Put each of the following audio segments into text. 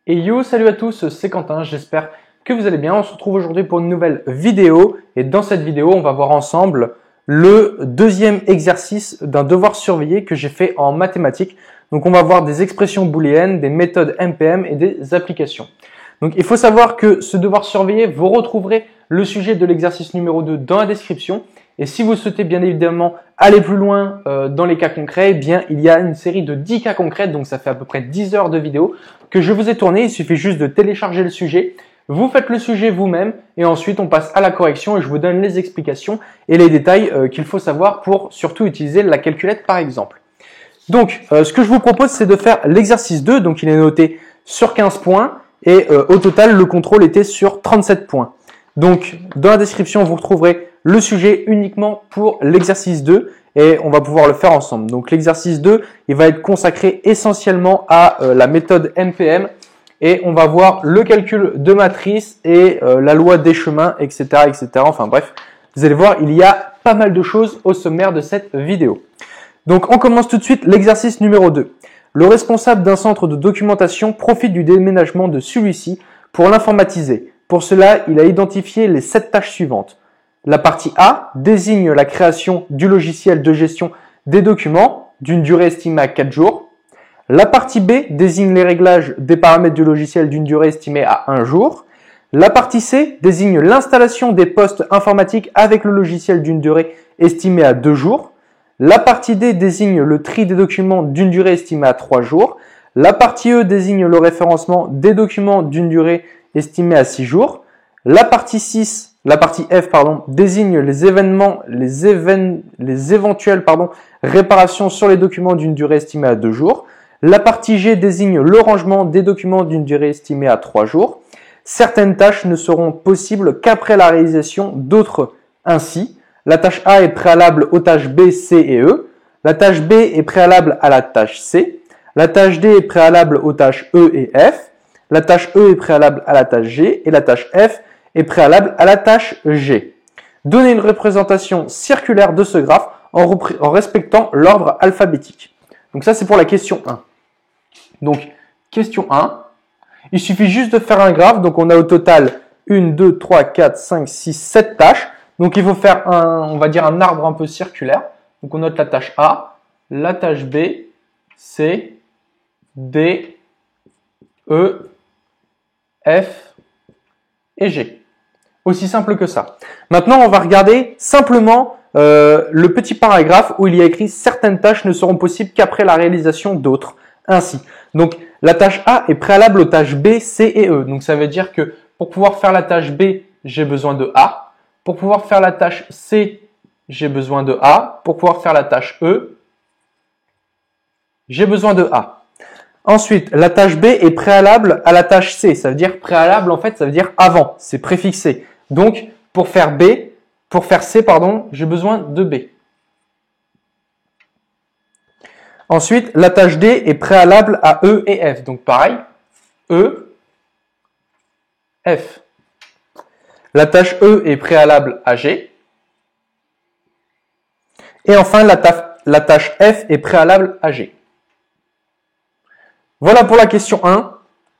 Et yo, salut à tous, c'est Quentin, j'espère que vous allez bien. On se retrouve aujourd'hui pour une nouvelle vidéo et dans cette vidéo, on va voir ensemble le deuxième exercice d'un devoir surveillé que j'ai fait en mathématiques. Donc on va voir des expressions booléennes, des méthodes MPM et des applications. Donc il faut savoir que ce devoir surveillé, vous retrouverez le sujet de l'exercice numéro 2 dans la description. Et si vous souhaitez bien évidemment aller plus loin dans les cas concrets, eh bien il y a une série de 10 cas concrets, donc ça fait à peu près 10 heures de vidéo que je vous ai tourné. Il suffit juste de télécharger le sujet, vous faites le sujet vous-même et ensuite on passe à la correction et je vous donne les explications et les détails qu'il faut savoir pour surtout utiliser la calculette par exemple. Donc ce que je vous propose c'est de faire l'exercice 2, donc il est noté sur 15 points et au total le contrôle était sur 37 points. Donc dans la description vous retrouverez le sujet uniquement pour l'exercice 2 et on va pouvoir le faire ensemble. Donc l'exercice 2, il va être consacré essentiellement à la méthode MPM et on va voir le calcul de matrice et la loi des chemins, etc., etc. Enfin bref, vous allez voir, il y a pas mal de choses au sommaire de cette vidéo. Donc on commence tout de suite l'exercice numéro 2. Le responsable d'un centre de documentation profite du déménagement de celui-ci pour l'informatiser. Pour cela, il a identifié les 7 tâches suivantes. La partie A désigne la création du logiciel de gestion des documents d'une durée estimée à 4 jours. La partie B désigne les réglages des paramètres du logiciel d'une durée estimée à 1 jour. La partie C désigne l'installation des postes informatiques avec le logiciel d'une durée estimée à 2 jours. La partie D désigne le tri des documents d'une durée estimée à 3 jours. La partie E désigne le référencement des documents d'une durée estimée à 6 jours. La partie F, désigne les éventuelles réparations sur les documents d'une durée estimée à 2 jours. La partie G désigne le rangement des documents d'une durée estimée à 3 jours. Certaines tâches ne seront possibles qu'après la réalisation d'autres. Ainsi, la tâche A est préalable aux tâches B, C et E. La tâche B est préalable à la tâche C. La tâche D est préalable aux tâches E et F. La tâche E est préalable à la tâche G et la tâche F est préalable à la tâche G. Donnez une représentation circulaire de ce graphe en respectant l'ordre alphabétique. Donc ça, c'est pour la question 1. Donc, question 1, il suffit juste de faire un graphe. Donc, on a au total 1, 2, 3, 4, 5, 6, 7 tâches. Donc, il faut faire on va dire un arbre un peu circulaire. Donc, on note la tâche A, la tâche B, C, D, E, F et G. Aussi simple que ça. Maintenant, on va regarder simplement le petit paragraphe où il y a écrit « Certaines tâches ne seront possibles qu'après la réalisation d'autres ». Ainsi. Donc, la tâche A est préalable aux tâches B, C et E. Donc, ça veut dire que pour pouvoir faire la tâche B, j'ai besoin de A. Pour pouvoir faire la tâche C, j'ai besoin de A. Pour pouvoir faire la tâche E, j'ai besoin de A. Ensuite, la tâche B est préalable à la tâche C. Ça veut dire préalable, en fait, ça veut dire avant. C'est préfixé. Donc, pour faire C, j'ai besoin de B. Ensuite, la tâche D est préalable à E et F. Donc, pareil, E, F. La tâche E est préalable à G. Et enfin, la tâche F est préalable à G. Voilà pour la question 1.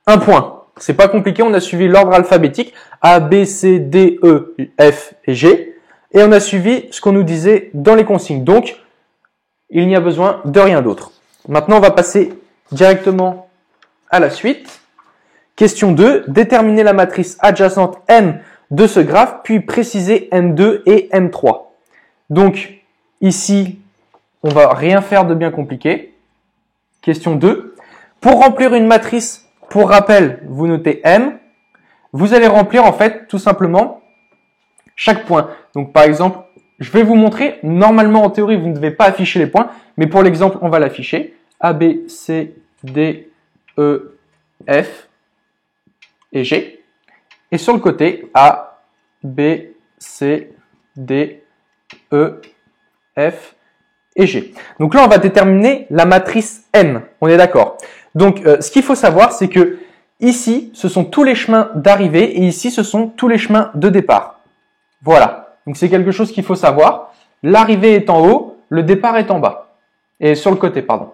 Un point. C'est pas compliqué, on a suivi l'ordre alphabétique A, B, C, D, E, F et G. Et on a suivi ce qu'on nous disait dans les consignes. Donc, il n'y a besoin de rien d'autre. Maintenant, on va passer directement à la suite. Question 2. Déterminer la matrice adjacente M de ce graphe, puis préciser M2 et M3. Donc, ici, on va rien faire de bien compliqué. Question 2. Pour remplir une matrice, pour rappel, vous notez M. Vous allez remplir en fait tout simplement chaque point. Donc par exemple, je vais vous montrer, normalement en théorie, vous ne devez pas afficher les points, mais pour l'exemple, on va l'afficher. A, B, C, D, E, F et G. Et sur le côté, A, B, C, D, E, F et G. Donc là, on va déterminer la matrice M. On est d'accord. Donc, ce qu'il faut savoir, c'est que ici, ce sont tous les chemins d'arrivée et ici, ce sont tous les chemins de départ. Voilà. Donc, c'est quelque chose qu'il faut savoir. L'arrivée est en haut, le départ est en bas. Et sur le côté, pardon.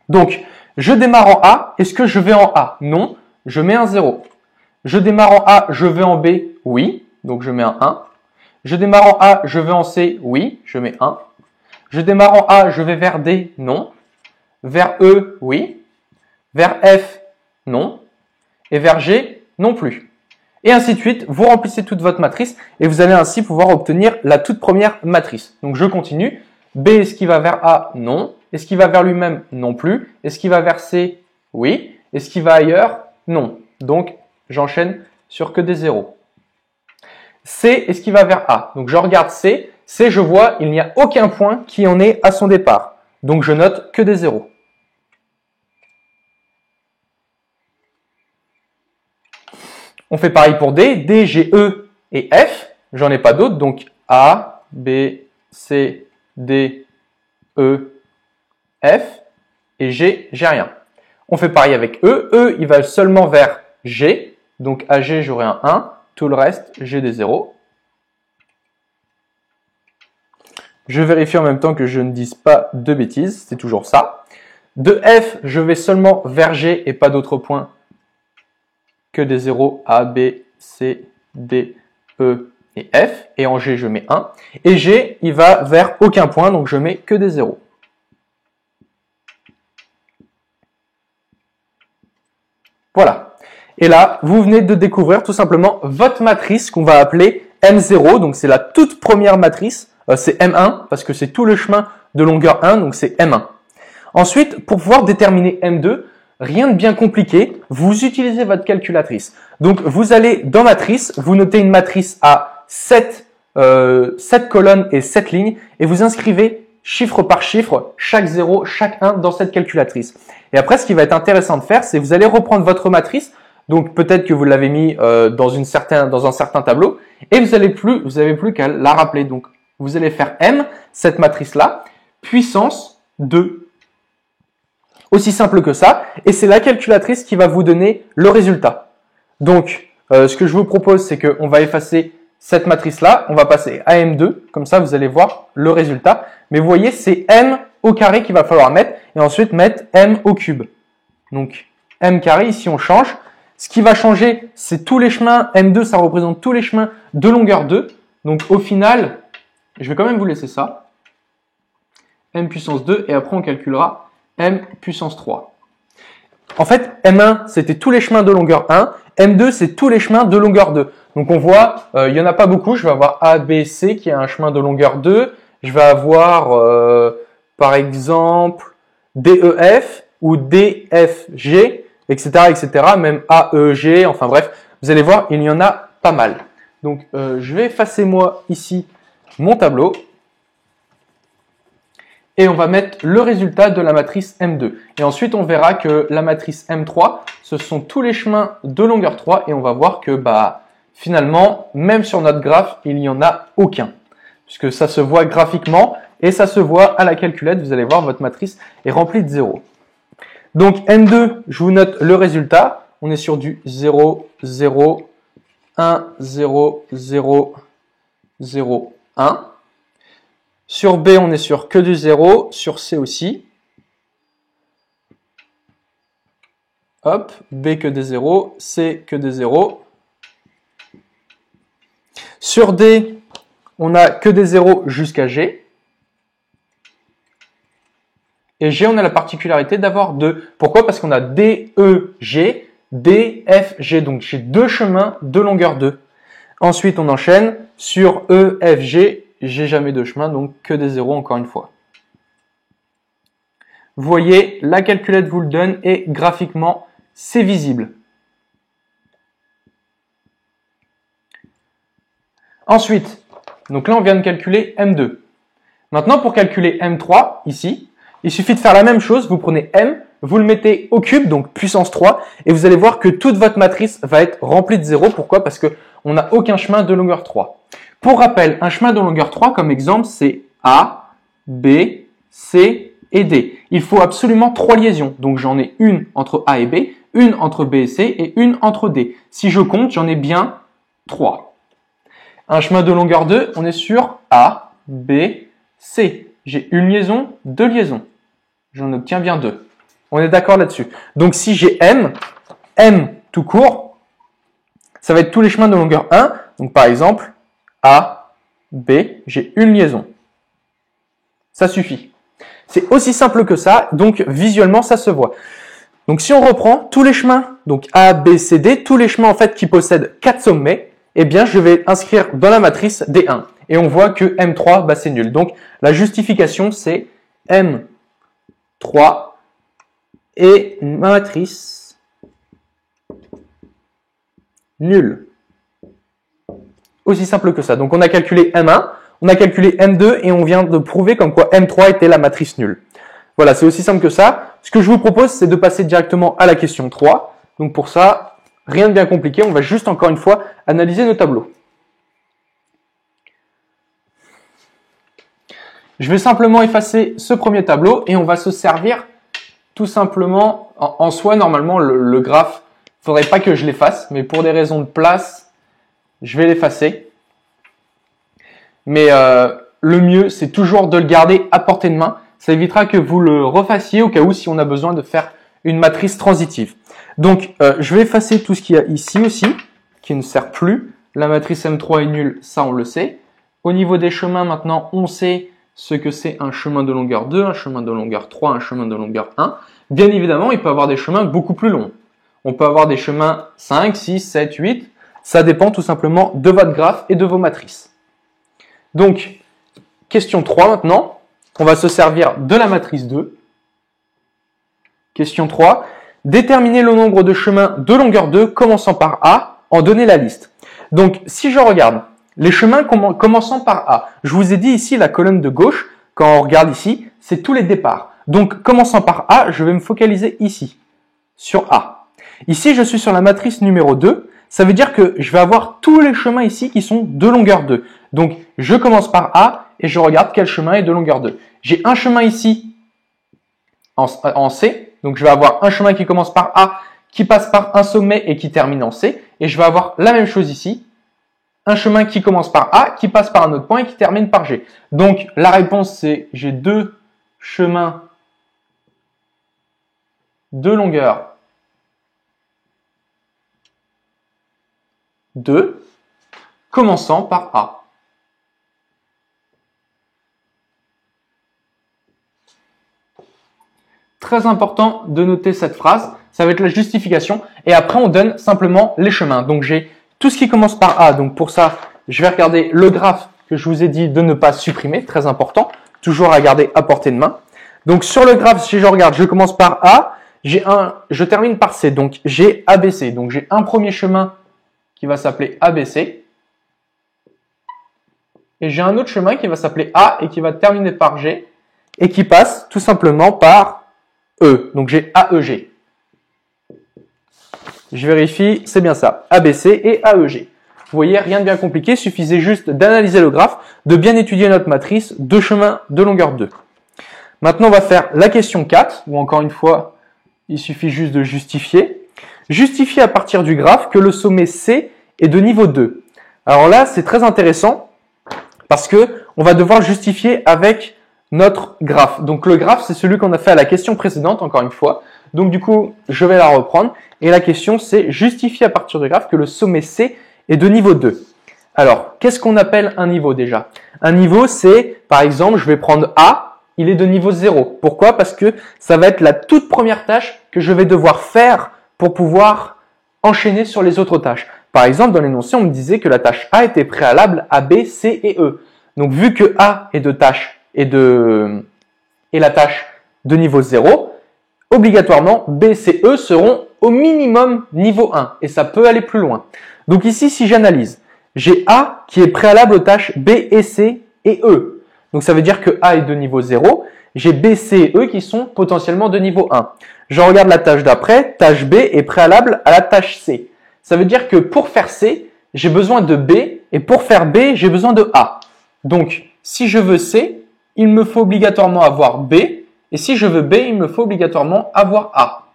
Donc, Je démarre en A, est-ce que je vais en A? Non, je mets un 0. Je démarre en A, je vais en B? Oui, donc je mets un 1. Je démarre en A, je vais en C? Oui, je mets 1. Je démarre en A, je vais vers D? Non. Vers E? Oui. Vers F? Non. Et vers G? Non plus. Et ainsi de suite, vous remplissez toute votre matrice et vous allez ainsi pouvoir obtenir la toute première matrice. Donc je continue. B, est-ce qu'il va vers A? Non. Est-ce qu'il va vers lui-même? Non plus. Est-ce qu'il va vers C? Oui. Est-ce qu'il va ailleurs? Non. Donc j'enchaîne sur que des zéros. C, est-ce qu'il va vers A? Donc je regarde C. C, je vois, il n'y a aucun point qui en est à son départ. Donc je note que des zéros. On fait pareil pour D. D, G, E et F. J'en ai pas d'autres. Donc A, B, C, D, E, F. Et G, j'ai rien. On fait pareil avec E. E, il va seulement vers G. Donc à G, j'aurai un 1. Tout le reste, j'ai des 0. Je vérifie en même temps que je ne dise pas de bêtises. C'est toujours ça. De F, je vais seulement vers G et pas d'autres points que des 0, A, B, C, D, E et F. Et en G, je mets 1. Et G, il va vers aucun point, donc je mets que des 0. Voilà. Et là, vous venez de découvrir tout simplement votre matrice qu'on va appeler M0. Donc c'est la toute première matrice. C'est M1 parce que c'est tout le chemin de longueur 1, donc c'est M1. Ensuite, pour pouvoir déterminer M2, rien de bien compliqué, vous utilisez votre calculatrice. Donc, vous allez dans Matrice, vous notez une matrice à 7 colonnes et 7 lignes et vous inscrivez chiffre par chiffre, chaque 0, chaque 1 dans cette calculatrice. Et après, ce qui va être intéressant de faire, c'est vous allez reprendre votre matrice. Donc, peut-être que vous l'avez mis dans un certain tableau et vous avez plus qu'à la rappeler. Donc, vous allez faire M, cette matrice-là, puissance 2. Aussi simple que ça, et c'est la calculatrice qui va vous donner le résultat. Donc, ce que je vous propose, c'est qu'on va effacer cette matrice-là, on va passer à M2, comme ça vous allez voir le résultat. Mais vous voyez, c'est M au carré qu'il va falloir mettre, et ensuite mettre M au cube. Donc, M carré, ici on change. Ce qui va changer, c'est tous les chemins. M2, ça représente tous les chemins de longueur 2. Donc, au final, je vais quand même vous laisser ça. M puissance 2, et après on calculera M puissance 3. En fait, M1, c'était tous les chemins de longueur 1. M2, c'est tous les chemins de longueur 2. Donc on voit, il n'y en a pas beaucoup. Je vais avoir A, B, C qui a un chemin de longueur 2. Je vais avoir, par exemple, DEF ou DFG, etc., etc. Même AEG, enfin bref, vous allez voir, il y en a pas mal. Donc je vais effacer moi ici mon tableau. Et on va mettre le résultat de la matrice M2. Et ensuite, on verra que la matrice M3, ce sont tous les chemins de longueur 3. Et on va voir que finalement, même sur notre graphe, il n'y en a aucun. Puisque ça se voit graphiquement et ça se voit à la calculette. Vous allez voir, votre matrice est remplie de 0. Donc M2, je vous note le résultat. On est sur du 0, 0, 1, 0, 0, 0, 1. Sur B, on est sur que du 0. Sur C aussi. Hop, B que des 0. C que des 0. Sur D, on a que des 0 jusqu'à G. Et G, on a la particularité d'avoir 2. Pourquoi? Parce qu'on a D, E, G, D, F, G. Donc, j'ai deux chemins de longueur 2. Ensuite, on enchaîne sur E, F, G. J'ai jamais de chemin, donc que des 0 encore une fois. Vous voyez, la calculette vous le donne et graphiquement, c'est visible. Ensuite, donc là on vient de calculer M2. Maintenant pour calculer M3, ici, il suffit de faire la même chose, vous prenez M, vous le mettez au cube, donc puissance 3, et vous allez voir que toute votre matrice va être remplie de 0. Pourquoi? Parce qu'on n'a aucun chemin de longueur 3. Pour rappel, un chemin de longueur 3, comme exemple, c'est A, B, C et D. Il faut absolument 3 liaisons. Donc j'en ai une entre A et B, une entre B et C et une entre D. Si je compte, j'en ai bien 3. Un chemin de longueur 2, on est sur A, B, C. J'ai une liaison, deux liaisons. J'en obtiens bien 2. On est d'accord là-dessus. Donc si j'ai M tout court, ça va être tous les chemins de longueur 1. Donc par exemple, A, B, j'ai une liaison. Ça suffit. C'est aussi simple que ça, donc visuellement ça se voit. Donc si on reprend tous les chemins, donc A, B, C, D, tous les chemins en fait qui possèdent 4 sommets, eh bien je vais inscrire dans la matrice D1. Et on voit que M3, bah, c'est nul. Donc la justification c'est M3 et ma matrice nulle. Aussi simple que ça. Donc on a calculé M1, on a calculé M2 et on vient de prouver comme quoi M3 était la matrice nulle. Voilà, c'est aussi simple que ça. Ce que je vous propose, c'est de passer directement à la question 3. Donc pour ça, rien de bien compliqué, on va juste encore une fois analyser nos tableaux. Je vais simplement effacer ce premier tableau et on va se servir tout simplement, en soi, normalement, le graphe, il ne faudrait pas que je l'efface, mais pour des raisons de place, je vais l'effacer. Mais le mieux, c'est toujours de le garder à portée de main. Ça évitera que vous le refassiez au cas où si on a besoin de faire une matrice transitive. Donc, je vais effacer tout ce qu'il y a ici aussi, qui ne sert plus. La matrice M3 est nulle, ça on le sait. Au niveau des chemins, maintenant, on sait ce que c'est un chemin de longueur 2, un chemin de longueur 3, un chemin de longueur 1. Bien évidemment, il peut avoir des chemins beaucoup plus longs. On peut avoir des chemins 5, 6, 7, 8. Ça dépend tout simplement de votre graphe et de vos matrices. Donc, question 3 maintenant. On va se servir de la matrice 2. Question 3. Déterminer le nombre de chemins de longueur 2 commençant par A, en donner la liste. Donc, si je regarde les chemins commençant par A, je vous ai dit ici la colonne de gauche, quand on regarde ici, c'est tous les départs. Donc, commençant par A, je vais me focaliser ici, sur A. Ici, je suis sur la matrice numéro 2. Ça veut dire que je vais avoir tous les chemins ici qui sont de longueur 2. Donc, je commence par A et je regarde quel chemin est de longueur 2. J'ai un chemin ici en C. Donc, je vais avoir un chemin qui commence par A, qui passe par un sommet et qui termine en C. Et je vais avoir la même chose ici. Un chemin qui commence par A, qui passe par un autre point et qui termine par G. Donc, la réponse, c'est j'ai deux chemins de longueur 2, commençant par A. Très important de noter cette phrase, ça va être la justification, et après on donne simplement les chemins. Donc j'ai tout ce qui commence par A, donc pour ça, je vais regarder le graphe que je vous ai dit de ne pas supprimer, très important, toujours à garder à portée de main. Donc sur le graphe, si je regarde, je commence par A, je termine par C, donc j'ai ABC, donc j'ai un premier chemin qui va s'appeler ABC, et j'ai un autre chemin qui va s'appeler A et qui va terminer par G, et qui passe tout simplement par E, donc j'ai AEG. Je vérifie, c'est bien ça, ABC et AEG. Vous voyez, rien de bien compliqué, il suffisait juste d'analyser le graphe, de bien étudier notre matrice, deux chemins de longueur 2. Maintenant, on va faire la question 4, où encore une fois, il suffit juste de justifier. Justifier à partir du graphe que le sommet C est de niveau 2. Alors là, c'est très intéressant, parce que on va devoir justifier avec notre graphe. Donc le graphe, c'est celui qu'on a fait à la question précédente, encore une fois. Donc du coup, je vais la reprendre. Et la question, c'est justifier à partir du graphe que le sommet C est de niveau 2. Alors, qu'est-ce qu'on appelle un niveau déjà? Un niveau, c'est, par exemple, je vais prendre A, il est de niveau 0. Pourquoi? Parce que ça va être la toute première tâche que je vais devoir faire pour pouvoir enchaîner sur les autres tâches. Par exemple, dans l'énoncé, on me disait que la tâche A était préalable à B, C et E. Donc, vu que A est de tâche et la tâche de niveau 0, obligatoirement, B, C, E seront au minimum niveau 1. Et ça peut aller plus loin. Donc ici, si j'analyse, j'ai A qui est préalable aux tâches B et C et E. Donc ça veut dire que A est de niveau 0. J'ai B, C et E qui sont potentiellement de niveau 1. Je regarde la tâche d'après. Tâche B est préalable à la tâche C. Ça veut dire que pour faire C, j'ai besoin de B. Et pour faire B, j'ai besoin de A. Donc, si je veux C, il me faut obligatoirement avoir B. Et si je veux B, il me faut obligatoirement avoir A.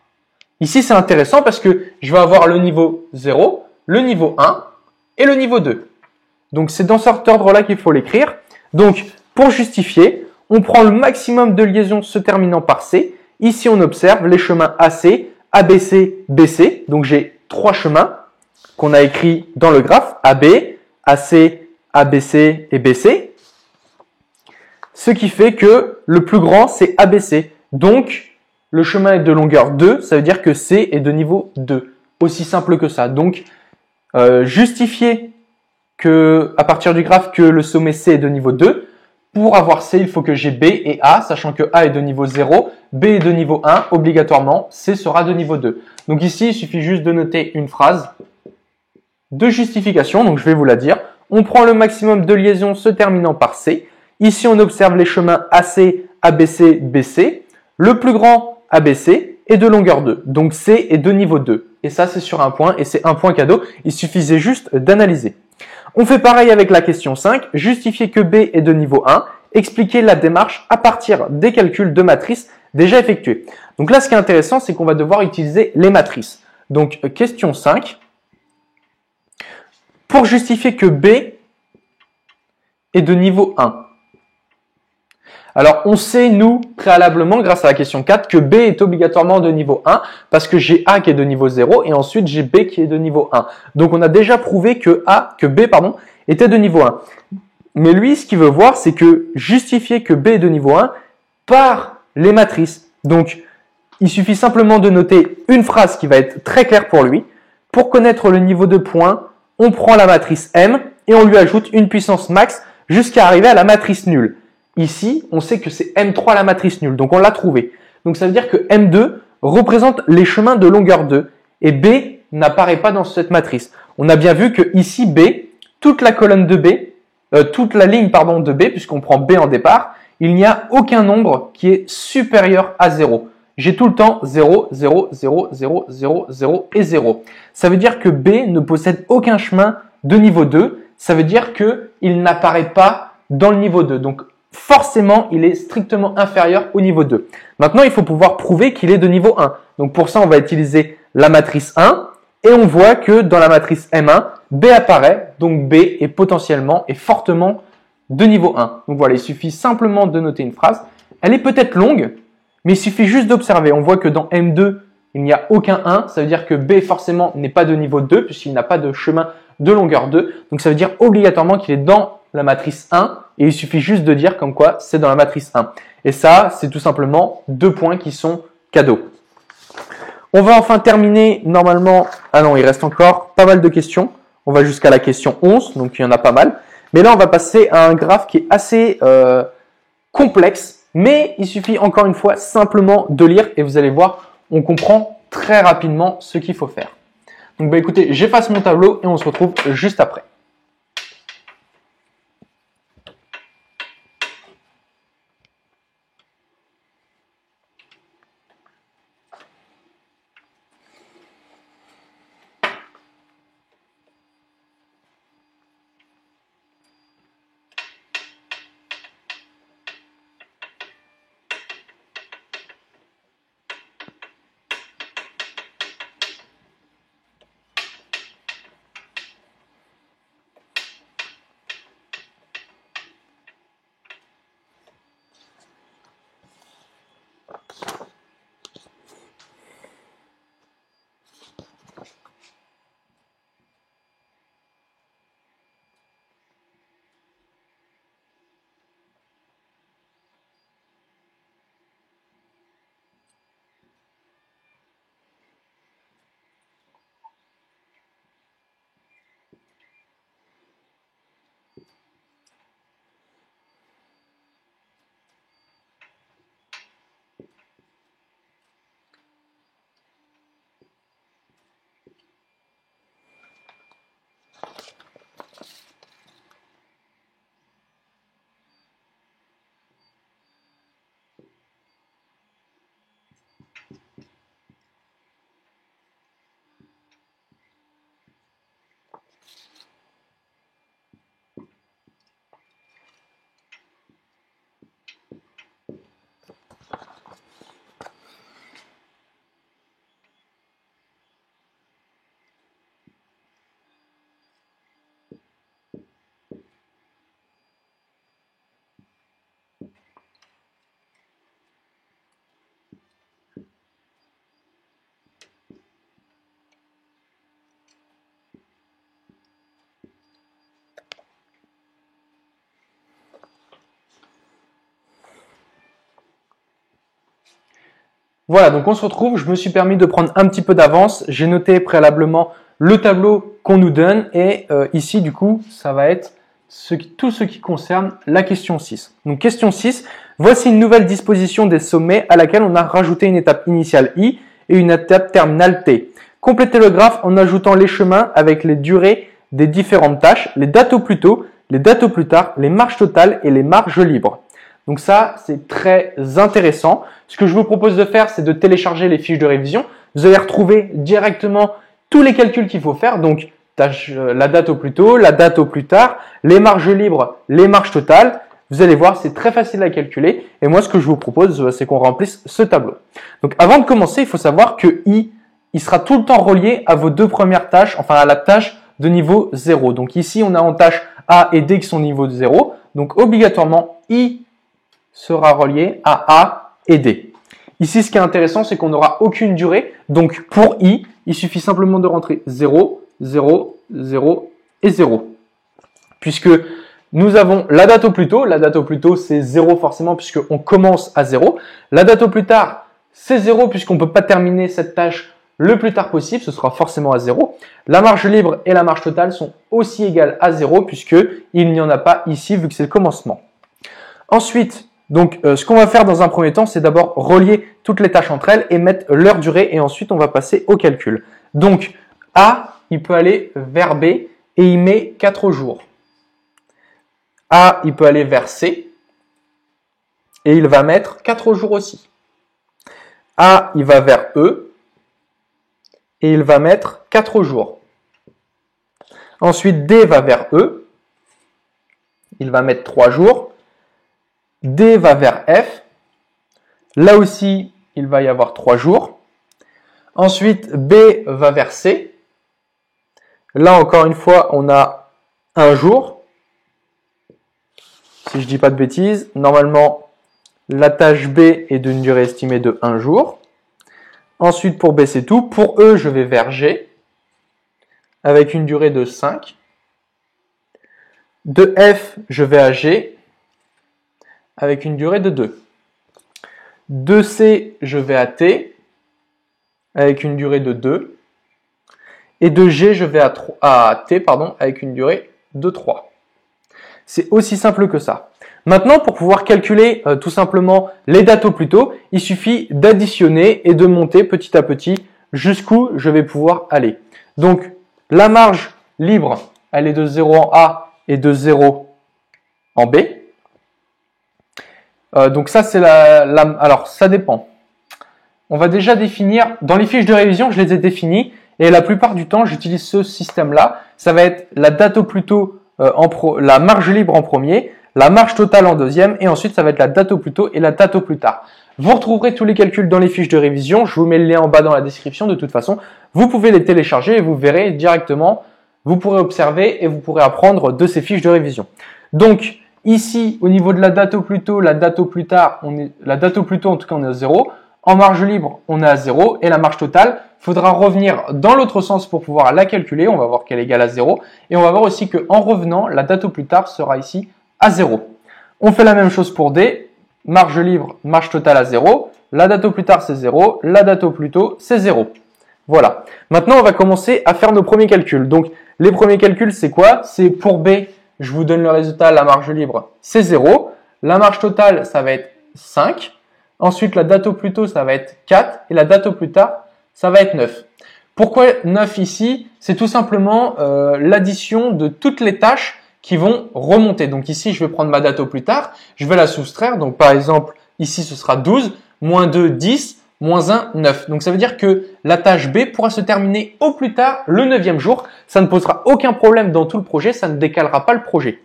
Ici, c'est intéressant parce que je vais avoir le niveau 0, le niveau 1 et le niveau 2. Donc, c'est dans cet ordre-là qu'il faut l'écrire. Donc, pour justifier, on prend le maximum de liaisons se terminant par C. Ici, on observe les chemins AC, ABC, BC. Donc, j'ai 3 chemins qu'on a écrits dans le graphe, AB, AC, ABC et BC. Ce qui fait que le plus grand, c'est ABC. Donc, le chemin est de longueur 2, ça veut dire que C est de niveau 2. Aussi simple que ça. Donc, justifier que, à partir du graphe que le sommet C est de niveau 2. Pour avoir C, il faut que j'ai B et A, sachant que A est de niveau 0, B est de niveau 1, obligatoirement, C sera de niveau 2. Donc ici, il suffit juste de noter une phrase de justification, donc je vais vous la dire. On prend le maximum de liaisons se terminant par C. Ici, on observe les chemins AC, ABC, BC. Le plus grand, ABC, est de longueur 2. Donc C est de niveau 2. Et ça, c'est sur un point, et c'est un point cadeau. Il suffisait juste d'analyser. On fait pareil avec la question 5. Justifier que B est de niveau 1. Expliquer la démarche à partir des calculs de matrices déjà effectués. Donc là, ce qui est intéressant, c'est qu'on va devoir utiliser les matrices. Donc, question 5. Pour justifier que B est de niveau 1. Alors, on sait, nous, préalablement, grâce à la question 4, que B est obligatoirement de niveau 1 parce que j'ai A qui est de niveau 0 et ensuite j'ai B qui est de niveau 1. Donc, on a déjà prouvé que B, était de niveau 1. Mais lui, ce qu'il veut voir, c'est que justifier que B est de niveau 1 par les matrices. Donc, il suffit simplement de noter une phrase qui va être très claire pour lui. Pour connaître le niveau de points, on prend la matrice M et on lui ajoute une puissance max jusqu'à arriver à la matrice nulle. Ici, on sait que c'est M3 la matrice nulle, donc on l'a trouvé. Donc ça veut dire que M2 représente les chemins de longueur 2 et B n'apparaît pas dans cette matrice. On a bien vu que ici B, toute la colonne de B, toute la ligne de B, puisqu'on prend B en départ, il n'y a aucun nombre qui est supérieur à 0. J'ai tout le temps 0, 0, 0, 0, 0, 0 et 0. Ça veut dire que B ne possède aucun chemin de niveau 2. Ça veut dire qu'il n'apparaît pas dans le niveau 2. Donc, forcément, il est strictement inférieur au niveau 2. Maintenant, il faut pouvoir prouver qu'il est de niveau 1. Donc, pour ça, on va utiliser la matrice 1 et on voit que dans la matrice M1, B apparaît. Donc, B est potentiellement et fortement de niveau 1. Donc, voilà, il suffit simplement de noter une phrase. Elle est peut-être longue, mais il suffit juste d'observer. On voit que dans M2, il n'y a aucun 1. Ça veut dire que B, forcément, n'est pas de niveau 2 puisqu'il n'a pas de chemin de longueur 2. Donc, ça veut dire obligatoirement qu'il est dans la matrice 1 et il suffit juste de dire comme quoi c'est dans la matrice 1. Et ça, c'est tout simplement 2 points qui sont cadeaux. On va enfin terminer normalement. Ah non, il reste encore pas mal de questions. On va jusqu'à la question 11, donc il y en a pas mal. Mais là, on va passer à un graphe qui est assez complexe, mais il suffit encore une fois simplement de lire et vous allez voir, on comprend très rapidement ce qu'il faut faire. Donc écoutez, j'efface mon tableau et on se retrouve juste après. Voilà, donc on se retrouve, je me suis permis de prendre un petit peu d'avance, j'ai noté préalablement le tableau qu'on nous donne et ici du coup ça va être tout ce qui concerne la question 6. Donc question 6, voici une nouvelle disposition des sommets à laquelle on a rajouté une étape initiale I et une étape terminale T. Complétez le graphe en ajoutant les chemins avec les durées des différentes tâches, les dates au plus tôt, les dates au plus tard, les marges totales et les marges libres. Donc ça, c'est très intéressant. Ce que je vous propose de faire, c'est de télécharger les fiches de révision. Vous allez retrouver directement tous les calculs qu'il faut faire. Donc, la date au plus tôt, la date au plus tard, les marges libres, les marges totales. Vous allez voir, c'est très facile à calculer. Et moi, ce que je vous propose, c'est qu'on remplisse ce tableau. Donc, avant de commencer, il faut savoir que I, il sera tout le temps relié à vos deux premières tâches, enfin à la tâche de niveau 0. Donc ici, on a en tâche A et D qui sont niveau 0. Donc, obligatoirement, I sera relié à A et D. Ici, ce qui est intéressant, c'est qu'on n'aura aucune durée. Donc, pour I, il suffit simplement de rentrer 0, 0, 0 et 0. Puisque nous avons la date au plus tôt. La date au plus tôt, c'est 0 forcément puisqu'on commence à 0. La date au plus tard, c'est 0 puisqu'on ne peut pas terminer cette tâche le plus tard possible. Ce sera forcément à 0. La marge libre et la marge totale sont aussi égales à 0 puisqu'il n'y en a pas ici vu que c'est le commencement. Ensuite, donc, ce qu'on va faire dans un premier temps, c'est d'abord relier toutes les tâches entre elles et mettre leur durée et ensuite on va passer au calcul. Donc, A, il peut aller vers B et il met 4 jours. A, il peut aller vers C et il va mettre 4 jours aussi. A, il va vers E et il va mettre 4 jours. Ensuite, D va vers E, il va mettre 3 jours. D va vers F. Là aussi, il va y avoir 3 jours. Ensuite, B va vers C. Là, encore une fois, on a 1 jour. Si je dis pas de bêtises, normalement, la tâche B est d'une durée estimée de 1 jour. Ensuite, pour B, c'est tout. Pour E, je vais vers G avec une durée de 5. De F, je vais à G avec une durée de 2. De C, je vais à T avec une durée de 2. Et de G, je vais à T avec une durée de 3. C'est aussi simple que ça. Maintenant, pour pouvoir calculer tout simplement les dates au plus tôt, il suffit d'additionner et de monter petit à petit jusqu'où je vais pouvoir aller. Donc, la marge libre, elle est de 0 en A et de 0 en B. Donc ça, c'est alors, ça dépend. On va déjà définir, dans les fiches de révision, je les ai définies, et la plupart du temps, j'utilise ce système-là. Ça va être la date au plus tôt, la marge libre en premier, la marge totale en deuxième, et ensuite, ça va être la date au plus tôt et la date au plus tard. Vous retrouverez tous les calculs dans les fiches de révision. Je vous mets le lien en bas dans la description. De toute façon, vous pouvez les télécharger et vous verrez directement. Vous pourrez observer et vous pourrez apprendre de ces fiches de révision. Donc, ici, au niveau de la date au plus tôt, la date au plus tard, la date au plus tôt, en tout cas, on est à 0. En marge libre, on est à 0. Et la marge totale, il faudra revenir dans l'autre sens pour pouvoir la calculer. On va voir qu'elle est égale à 0. Et on va voir aussi qu'en revenant, la date au plus tard sera ici à 0. On fait la même chose pour D. Marge libre, marge totale à 0. La date au plus tard, c'est 0. La date au plus tôt, c'est 0. Voilà. Maintenant, on va commencer à faire nos premiers calculs. Donc, les premiers calculs, c'est quoi? C'est pour B, je vous donne le résultat, la marge libre, c'est 0. La marge totale, ça va être 5. Ensuite, la date au plus tôt, ça va être 4. Et la date au plus tard, ça va être 9. Pourquoi 9 ici? C'est tout simplement l'addition de toutes les tâches qui vont remonter. Donc ici, je vais prendre ma date au plus tard. Je vais la soustraire. Donc par exemple, ici, ce sera 12. Moins 2, 10. Moins 1, 9. Donc ça veut dire que la tâche B pourra se terminer au plus tard le 9e jour. Ça ne posera aucun problème dans tout le projet, ça ne décalera pas le projet.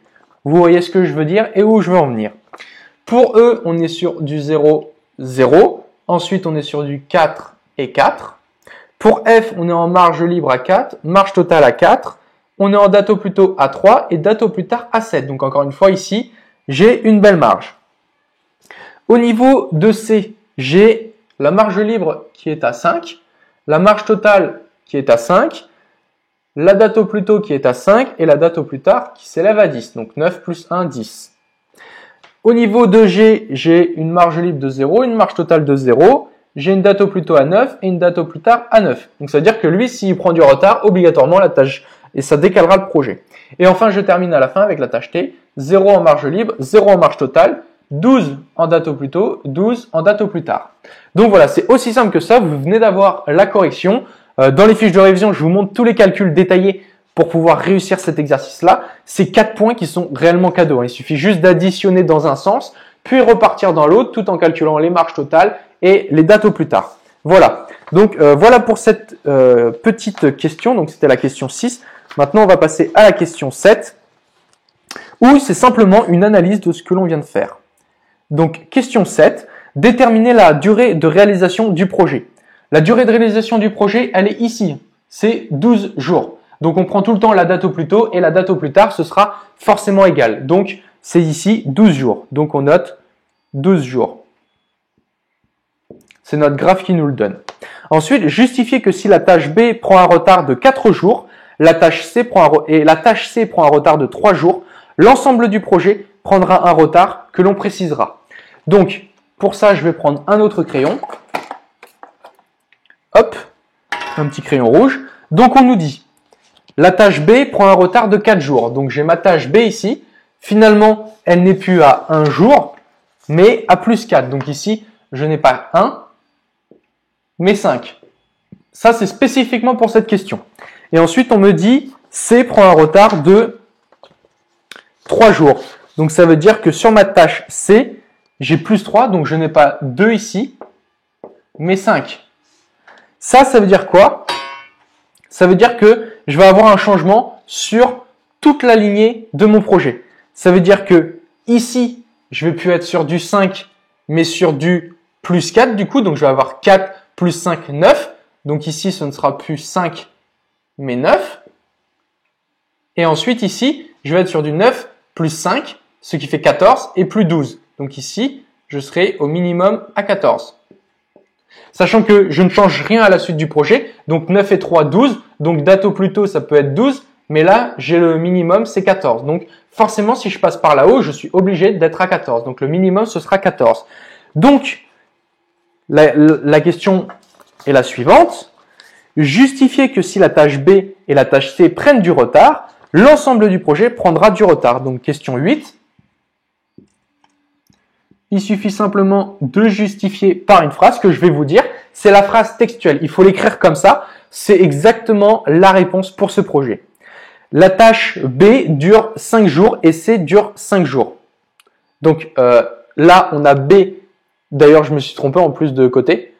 Vous voyez ce que je veux dire et où je veux en venir. Pour E, on est sur du 0, 0. Ensuite, on est sur du 4 et 4. Pour F, on est en marge libre à 4, marge totale à 4. On est en date au plus tôt à 3 et date au plus tard à 7. Donc encore une fois, ici, j'ai une belle marge. Au niveau de C, j'ai la marge libre qui est à 5, la marge totale qui est à 5, la date au plus tôt qui est à 5 et la date au plus tard qui s'élève à 10. Donc 9 plus 1, 10. Au niveau de G, j'ai une marge libre de 0, une marge totale de 0. j'ai une date au plus tôt à 9 et une date au plus tard à 9. Donc ça veut dire que lui, s'il prend du retard, obligatoirement la tâche, et ça décalera le projet. Et enfin, je termine à la fin avec la tâche T, 0 en marge libre, 0 en marge totale, 12 en date au plus tôt, 12 en date au plus tard. Donc voilà, c'est aussi simple que ça, vous venez d'avoir la correction. Dans les fiches de révision, je vous montre tous les calculs détaillés pour pouvoir réussir cet exercice-là. C'est 4 points qui sont réellement cadeaux. Il suffit juste d'additionner dans un sens, puis repartir dans l'autre tout en calculant les marges totales et les dates au plus tard. Voilà. Donc voilà pour cette petite question. Donc c'était la question 6. Maintenant, on va passer à la question 7, où c'est simplement une analyse de ce que l'on vient de faire. Donc question 7, déterminer la durée de réalisation du projet. La durée de réalisation du projet, elle est ici. C'est 12 jours. Donc on prend tout le temps la date au plus tôt et la date au plus tard, ce sera forcément égal. Donc c'est ici 12 jours. Donc on note 12 jours. C'est notre graphe qui nous le donne. Ensuite, justifier que si la tâche B prend un retard de 4 jours, la tâche C prend un retard de 3 jours, l'ensemble du projet prendra un retard que l'on précisera. Donc, pour ça, je vais prendre un autre crayon. Hop, un petit crayon rouge. Donc, on nous dit, la tâche B prend un retard de 4 jours. Donc, j'ai ma tâche B ici. Finalement, elle n'est plus à 1 jour, mais à plus 4. Donc ici, je n'ai pas 1, mais 5. Ça, c'est spécifiquement pour cette question. Et ensuite, on me dit, C prend un retard de 3 jours. Donc, ça veut dire que sur ma tâche C, j'ai plus 3, donc je n'ai pas 2 ici, mais 5. Ça veut dire quoi? Ça veut dire que je vais avoir un changement sur toute la lignée de mon projet. Ça veut dire que ici, je vais plus être sur du 5, mais sur du plus 4 du coup. Donc, je vais avoir 4 plus 5, 9. Donc ici, ce ne sera plus 5, mais 9. Et ensuite, ici, je vais être sur du 9 plus 5, ce qui fait 14, et plus 12. Donc ici, je serai au minimum à 14. Sachant que je ne change rien à la suite du projet. Donc 9 et 3, 12. Donc date au plus tôt, ça peut être 12. Mais là, j'ai le minimum, c'est 14. Donc forcément, si je passe par là-haut, je suis obligé d'être à 14. Donc le minimum, ce sera 14. Donc, la question est la suivante. Justifier que si la tâche B et la tâche C prennent du retard, l'ensemble du projet prendra du retard. Donc question 8. Il suffit simplement de justifier par une phrase que je vais vous dire. C'est la phrase textuelle. Il faut l'écrire comme ça. C'est exactement la réponse pour ce projet. La tâche B dure 5 jours et C dure 5 jours. Donc là, on a B. D'ailleurs, je me suis trompé en plus de côté.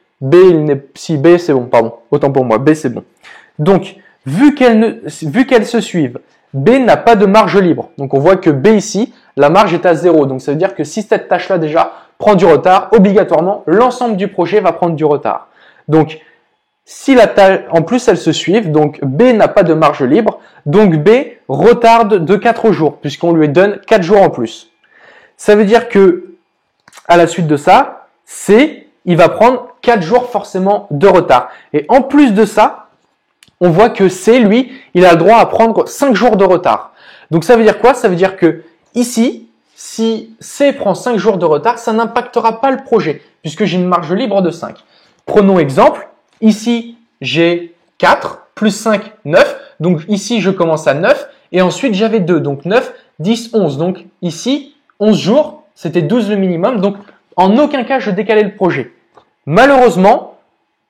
Si B, c'est bon, pardon. Autant pour moi, B, c'est bon. Donc, vu qu'elles se suivent, B n'a pas de marge libre. Donc, on voit que B ici, la marge est à 0. Donc, ça veut dire que si cette tâche-là déjà prend du retard, obligatoirement, l'ensemble du projet va prendre du retard. Donc, si la tâche, en plus, elles se suivent, donc B n'a pas de marge libre, donc B retarde de 4 jours, puisqu'on lui donne 4 jours en plus. Ça veut dire que, à la suite de ça, C, il va prendre 4 jours forcément de retard. Et en plus de ça, on voit que C, lui, il a le droit à prendre 5 jours de retard. Donc ça veut dire quoi? Ça veut dire que ici, si C prend 5 jours de retard, ça n'impactera pas le projet, puisque j'ai une marge libre de 5. Prenons exemple. Ici, j'ai 4 plus 5, 9. Donc ici, je commence à 9. Et ensuite, j'avais 2. Donc 9, 10, 11. Donc ici, 11 jours, c'était 12 le minimum. Donc en aucun cas, je décalais le projet. Malheureusement,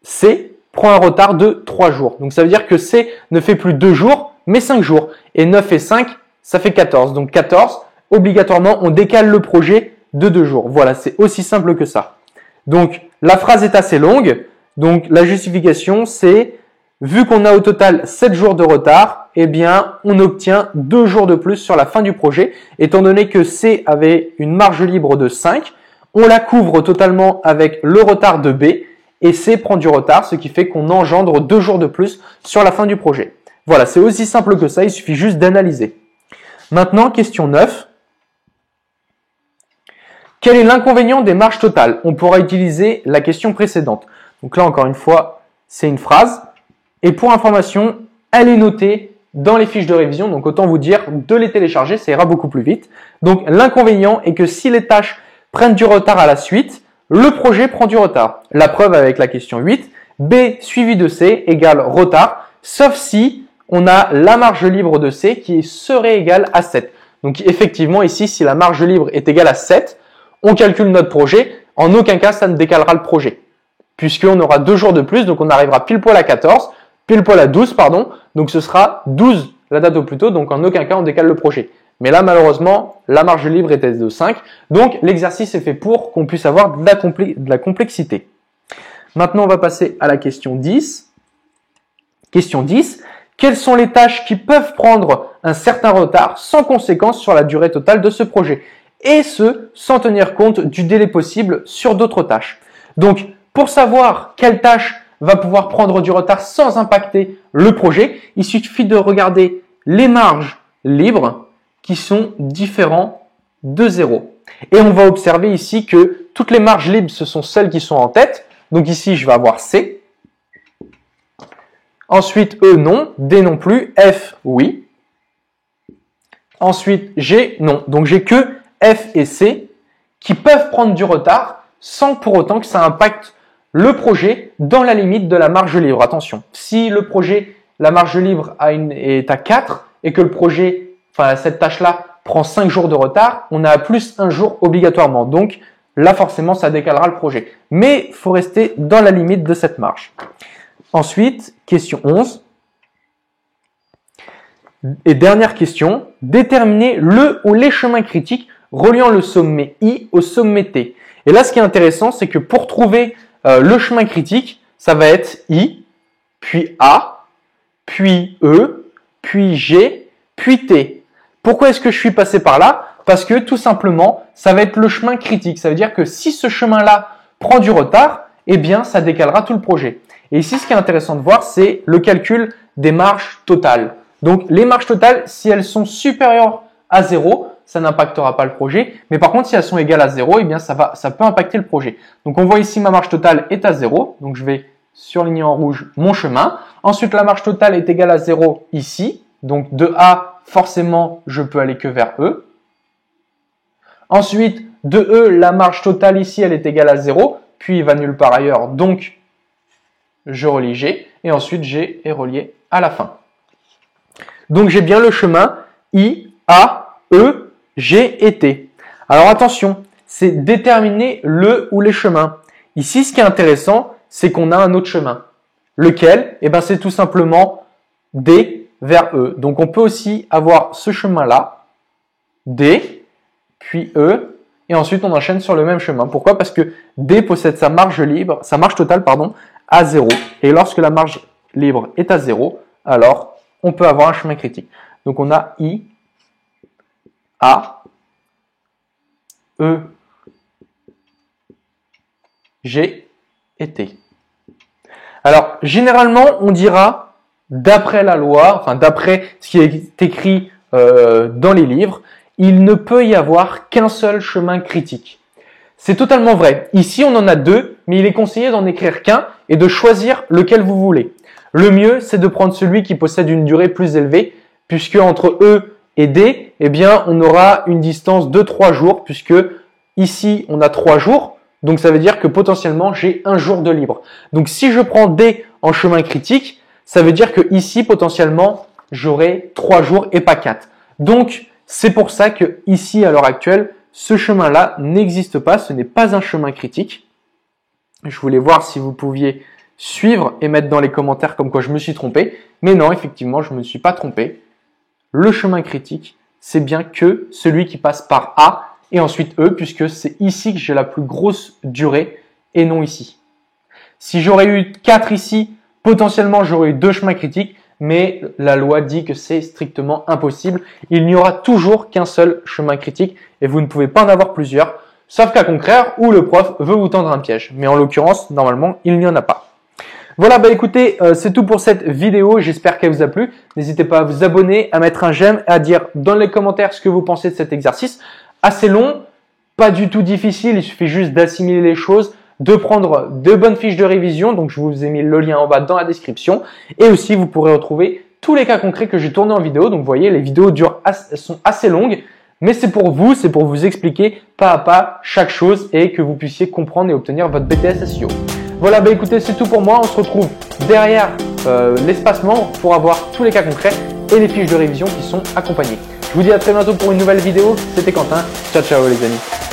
C prend un retard de 3 jours. Donc ça veut dire que C ne fait plus 2 jours, mais 5 jours. Et 9 et 5, ça fait 14. Donc 14, obligatoirement, on décale le projet de 2 jours. Voilà, c'est aussi simple que ça. Donc la phrase est assez longue. Donc la justification, c'est vu qu'on a au total 7 jours de retard, eh bien on obtient 2 jours de plus sur la fin du projet. Étant donné que C avait une marge libre de 5, on la couvre totalement avec le retard de B et C prend du retard, ce qui fait qu'on engendre 2 jours de plus sur la fin du projet. Voilà, c'est aussi simple que ça, il suffit juste d'analyser. Maintenant, question 9. Quel est l'inconvénient des marges totales? On pourra utiliser la question précédente. Donc là, encore une fois, c'est une phrase. Et pour information, elle est notée dans les fiches de révision. Donc autant vous dire de les télécharger, ça ira beaucoup plus vite. Donc l'inconvénient est que si les tâches prennent du retard à la suite, le projet prend du retard. La preuve avec la question 8, B suivi de C égale retard, sauf si on a la marge libre de C qui serait égale à 7. Donc effectivement ici, si la marge libre est égale à 7, on calcule notre projet. En aucun cas, ça ne décalera le projet, puisqu'on aura 2 jours de plus, donc on arrivera pile poil à 14, pile poil à 12, pardon. Donc ce sera 12 la date au plus tôt, donc en aucun cas on décale le projet. Mais là, malheureusement, la marge libre était de 5. Donc l'exercice est fait pour qu'on puisse avoir de la complexité. Maintenant, on va passer à la question 10. Question 10. Quelles sont les tâches qui peuvent prendre un certain retard sans conséquence sur la durée totale de ce projet? Et ce, sans tenir compte du délai possible sur d'autres tâches. Donc, pour savoir quelle tâche va pouvoir prendre du retard sans impacter le projet, il suffit de regarder les marges libres qui sont différents de 0. Et on va observer ici que toutes les marges libres, ce sont celles qui sont en tête. Donc ici, je vais avoir C. Ensuite, E, non. D, non plus. F, oui. Ensuite, G, non. Donc j'ai que F et C qui peuvent prendre du retard sans pour autant que ça impacte le projet dans la limite de la marge libre. Attention, si le projet, la marge libre est à 4 et que le projet, enfin cette tâche-là, prend 5 jours de retard, on a plus 1 jour obligatoirement. Donc là, forcément, ça décalera le projet. Mais il faut rester dans la limite de cette marge. Ensuite, question 11. Et dernière question, déterminer le ou les chemins critiques reliant le sommet I au sommet T. Et là, ce qui est intéressant, c'est que pour trouver le chemin critique, ça va être I, puis A, puis E, puis G, puis T. Pourquoi est-ce que je suis passé par là? Parce que tout simplement, ça va être le chemin critique. Ça veut dire que si ce chemin-là prend du retard, eh bien, ça décalera tout le projet. Et ici, ce qui est intéressant de voir, c'est le calcul des marges totales. Donc, les marges totales, si elles sont supérieures à 0, ça n'impactera pas le projet. Mais par contre, si elles sont égales à 0, eh bien, ça peut impacter le projet. Donc, on voit ici, ma marge totale est à 0. Donc, je vais surligner en rouge mon chemin. Ensuite, la marge totale est égale à 0 ici. Donc, de A, forcément, je peux aller que vers E. Ensuite, de E, la marge totale ici, elle est égale à 0. Puis, il va nulle part ailleurs. Donc, je relie G. Et ensuite, G est relié à la fin. Donc, j'ai bien le chemin I, A, E, G et T. Alors, attention, c'est déterminer le ou les chemins. Ici, ce qui est intéressant, c'est qu'on a un autre chemin. Lequel? Eh ben, c'est tout simplement D vers E. Donc, on peut aussi avoir ce chemin-là, D, puis E, et ensuite, on enchaîne sur le même chemin. Pourquoi? Parce que D possède sa marge libre, sa marge totale, pardon, à 0. Et lorsque la marge libre est à 0, alors, on peut avoir un chemin critique. Donc, on a I, A, E, G et T. Alors, généralement, on dira, d'après la loi, enfin d'après ce qui est écrit dans les livres, il ne peut y avoir qu'un seul chemin critique. C'est totalement vrai. Ici, on en a 2, mais il est conseillé d'en écrire qu'un et de choisir lequel vous voulez. Le mieux, c'est de prendre celui qui possède une durée plus élevée, puisque entre E et D, eh bien, on aura une distance de 3 jours, puisque ici, on a 3 jours. Donc, ça veut dire que potentiellement, j'ai 1 jour de libre. Donc, si je prends D en chemin critique, ça veut dire que ici, potentiellement, j'aurai 3 jours et pas 4. Donc, c'est pour ça que ici, à l'heure actuelle, ce chemin-là n'existe pas. Ce n'est pas un chemin critique. Je voulais voir si vous pouviez suivre et mettre dans les commentaires comme quoi je me suis trompé. Mais non, effectivement, je ne me suis pas trompé. Le chemin critique, c'est bien que celui qui passe par A et ensuite E, puisque c'est ici que j'ai la plus grosse durée et non ici. Si j'aurais eu 4 ici, potentiellement j'aurais eu 2 chemins critiques, mais la loi dit que c'est strictement impossible. Il n'y aura toujours qu'un seul chemin critique et vous ne pouvez pas en avoir plusieurs, sauf cas contraire où le prof veut vous tendre un piège. Mais en l'occurrence, normalement, il n'y en a pas. Voilà, bah écoutez, c'est tout pour cette vidéo. J'espère qu'elle vous a plu. N'hésitez pas à vous abonner, à mettre un j'aime, à dire dans les commentaires ce que vous pensez de cet exercice. Assez long, pas du tout difficile. Il suffit juste d'assimiler les choses, de prendre de bonnes fiches de révision. Donc, je vous ai mis le lien en bas dans la description. Et aussi, vous pourrez retrouver tous les cas concrets que j'ai tournés en vidéo. Donc, vous voyez, les vidéos sont assez longues. Mais c'est pour vous expliquer pas à pas chaque chose et que vous puissiez comprendre et obtenir votre BTS SEO. Voilà, bah écoutez, c'est tout pour moi. On se retrouve derrière l'espacement pour avoir tous les cas concrets et les fiches de révision qui sont accompagnées. Je vous dis à très bientôt pour une nouvelle vidéo. C'était Quentin. Ciao, ciao les amis.